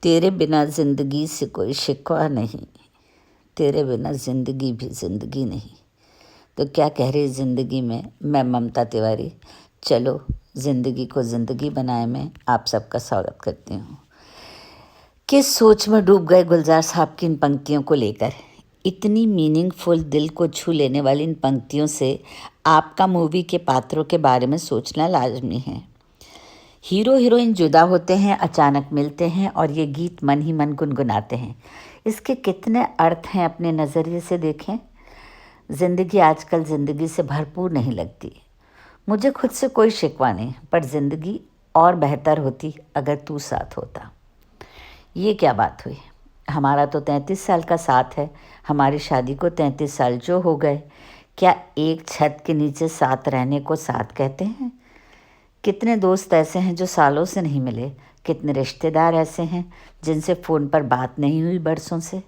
तेरे बिना ज़िंदगी से कोई शिकवा नहीं, तेरे बिना ज़िंदगी भी ज़िंदगी नहीं। तो क्या कह रही ज़िंदगी में मैं ममता तिवारी। चलो ज़िंदगी को ज़िंदगी बनाए में आप सबका स्वागत करती हूँ। किस सोच में डूब गए गुलजार साहब की इन पंक्तियों को लेकर। इतनी मीनिंगफुल, दिल को छू लेने वाली इन पंक्तियों से आपका मूवी के पात्रों के बारे में सोचना लाजमी है। हीरो हीरोइन जुदा होते हैं, अचानक मिलते हैं और ये गीत मन ही मन गुनगुनाते हैं। इसके कितने अर्थ हैं अपने नज़रिए से देखें। ज़िंदगी आजकल ज़िंदगी से भरपूर नहीं लगती। मुझे खुद से कोई शिकवा नहीं, पर ज़िंदगी और बेहतर होती अगर तू साथ होता। ये क्या बात हुई। हमारा तो 33 साल का साथ है। हमारी शादी को 33 साल जो हो गए। क्या एक छत के नीचे साथ रहने को साथ कहते हैं? कितने दोस्त ऐसे हैं जो सालों से नहीं मिले। कितने रिश्तेदार ऐसे हैं जिनसे फ़ोन पर बात नहीं हुई बरसों से।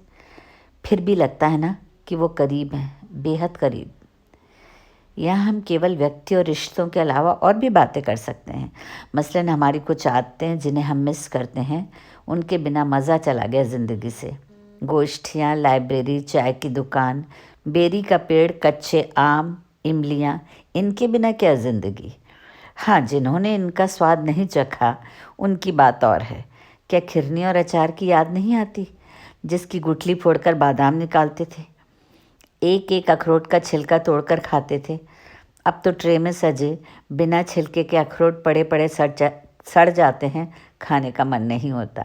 फिर भी लगता है ना कि वो करीब हैं, बेहद करीब। यहाँ हम केवल व्यक्ति और रिश्तों के अलावा और भी बातें कर सकते हैं। मसलन हमारी कुछ आदतें जिन्हें हम मिस करते हैं, उनके बिना मज़ा चला गया ज़िंदगी से। गोष्ठियाँ, लाइब्रेरी, चाय की दुकान, बेरी का पेड़, कच्चे आम, इमलियाँ, इनके बिना क्या ज़िंदगी। हाँ, जिन्होंने इनका स्वाद नहीं चखा उनकी बात और है। क्या खिरनी और अचार की याद नहीं आती, जिसकी गुठली फोड़कर बादाम निकालते थे, एक एक अखरोट का छिलका तोड़कर खाते थे। अब तो ट्रे में सजे बिना छिलके के अखरोट पड़े पड़े सड़ जाते हैं, खाने का मन नहीं होता।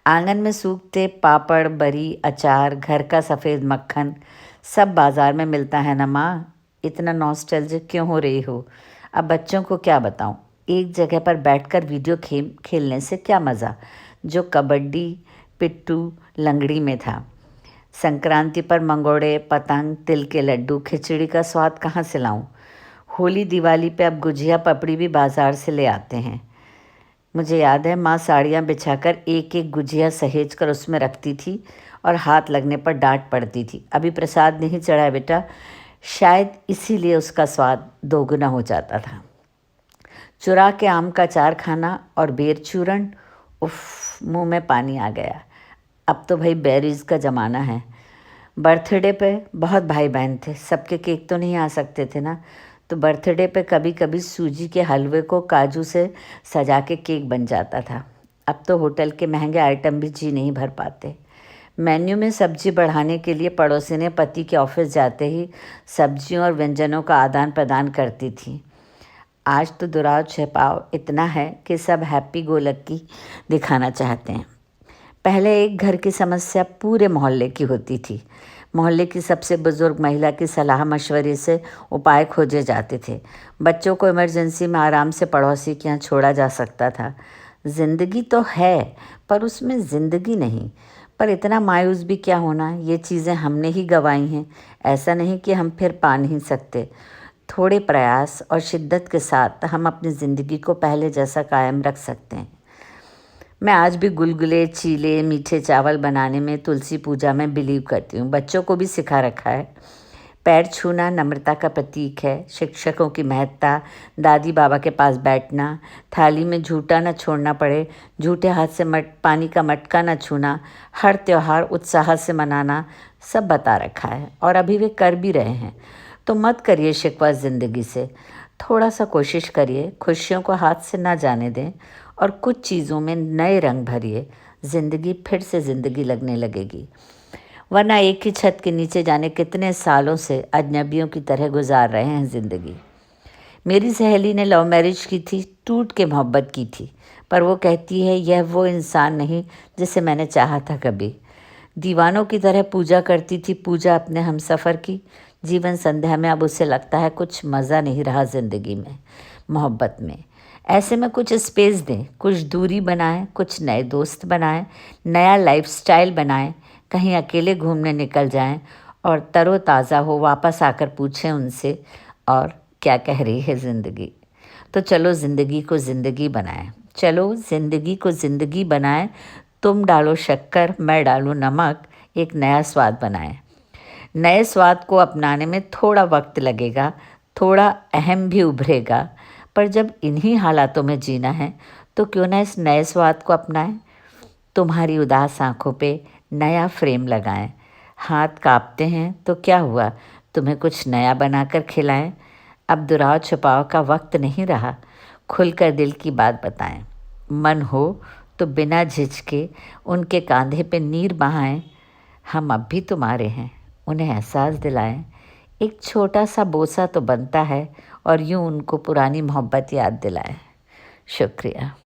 आंगन में सूखते पापड़, बरी, अचार, घर का सफ़ेद मक्खन सब बाज़ार में मिलता है ना माँ। इतना नॉस्टैल्जिक क्यों हो रही हो। अब बच्चों को क्या बताऊं, एक जगह पर बैठकर वीडियो खेलने से क्या मज़ा, जो कबड्डी, पिट्टू, लंगड़ी में था। संक्रांति पर मंगोड़े, पतंग, तिल के लड्डू, खिचड़ी का स्वाद कहाँ से लाऊं। होली दिवाली पे अब गुजिया पपड़ी भी बाज़ार से ले आते हैं। मुझे याद है माँ साड़ियाँ बिछाकर एक एक गुजिया सहेज कर उसमें रखती थी और हाथ लगने पर डांट पड़ती थी, अभी प्रसाद नहीं चढ़ा है बेटा। शायद इसीलिए उसका स्वाद दोगुना हो जाता था। चुरा के आम का अचार खाना और बेर चूरन, उफ, मुंह में पानी आ गया। अब तो भाई बेरीज का ज़माना है। बर्थडे पे बहुत भाई बहन थे, सबके केक तो नहीं आ सकते थे ना, तो बर्थडे पे कभी कभी सूजी के हलवे को काजू से सजा के केक बन जाता था। अब तो होटल के महंगे आइटम भी जी नहीं भर पाते। मेन्यू में सब्जी बढ़ाने के लिए पड़ोसी ने पति के ऑफिस जाते ही सब्जियों और व्यंजनों का आदान प्रदान करती थी। आज तो दुराव छिपाव इतना है कि सब हैप्पी गो लकी दिखाना चाहते हैं। पहले एक घर की समस्या पूरे मोहल्ले की होती थी। मोहल्ले की सबसे बुजुर्ग महिला की सलाह मशवरे से उपाय खोजे जाते थे। बच्चों को इमरजेंसी में आराम से पड़ोसी के यहाँ छोड़ा जा सकता था। ज़िंदगी तो है, पर उसमें ज़िंदगी नहीं। पर इतना मायूस भी क्या होना, ये चीज़ें हमने ही गंवाई हैं। ऐसा नहीं कि हम फिर पा नहीं सकते। थोड़े प्रयास और शिद्दत के साथ हम अपनी ज़िंदगी को पहले जैसा कायम रख सकते हैं। मैं आज भी गुलगुले, चीले, मीठे चावल बनाने में, तुलसी पूजा में बिलीव करती हूँ। बच्चों को भी सिखा रखा है। पैर छूना नम्रता का प्रतीक है। शिक्षकों की महत्ता, दादी बाबा के पास बैठना, थाली में झूठा न छोड़ना पड़े, झूठे हाथ से पानी का मटका न छूना, हर त्यौहार उत्साह से मनाना, सब बता रखा है और अभी वे कर भी रहे हैं। तो मत करिए शिकवा ज़िंदगी से। थोड़ा सा कोशिश करिए, खुशियों को हाथ से ना जाने दें और कुछ चीज़ों में नए रंग भरिए। ज़िंदगी फिर से ज़िंदगी लगने लगेगी। वरना एक ही छत के नीचे जाने कितने सालों से अजनबियों की तरह गुजार रहे हैं ज़िंदगी। मेरी सहेली ने लव मैरिज की थी, टूट के मोहब्बत की थी, पर वो कहती है यह वो इंसान नहीं जिसे मैंने चाहा था कभी। दीवानों की तरह पूजा करती थी पूजा अपने हमसफ़र की। जीवन संध्या में अब उसे लगता है कुछ मज़ा नहीं रहा ज़िंदगी में, मोहब्बत में। ऐसे में कुछ स्पेस दें, कुछ दूरी बनाएं, कुछ नए दोस्त बनाएं, नया लाइफस्टाइल बनाएं, कहीं अकेले घूमने निकल जाएं और तरोताज़ा हो वापस आकर पूछें उनसे और क्या कह रही है ज़िंदगी। तो चलो ज़िंदगी को ज़िंदगी बनाएं। चलो ज़िंदगी को ज़िंदगी बनाएं। तुम डालो शक्कर, मैं डालूं नमक, एक नया स्वाद बनाएं। नए स्वाद को अपनाने में थोड़ा वक्त लगेगा, थोड़ा अहम भी उभरेगा, पर जब इन्हीं हालातों में जीना है तो क्यों ना इस नए स्वाद को अपनाएं। तुम्हारी उदास आँखों पे नया फ्रेम लगाएं। हाथ काँपते हैं तो क्या हुआ, तुम्हें कुछ नया बनाकर खिलाएं। अब दुराव छुपाव का वक्त नहीं रहा, खुलकर दिल की बात बताएं। मन हो तो बिना झिझके उनके कांधे पे नीर बहाएं। हम अब भी तुम्हारे हैं, उन्हें एहसास दिलाएं। एक छोटा सा बोसा तो बनता है और यूं उनको पुरानी मोहब्बत याद दिलाएं। शुक्रिया।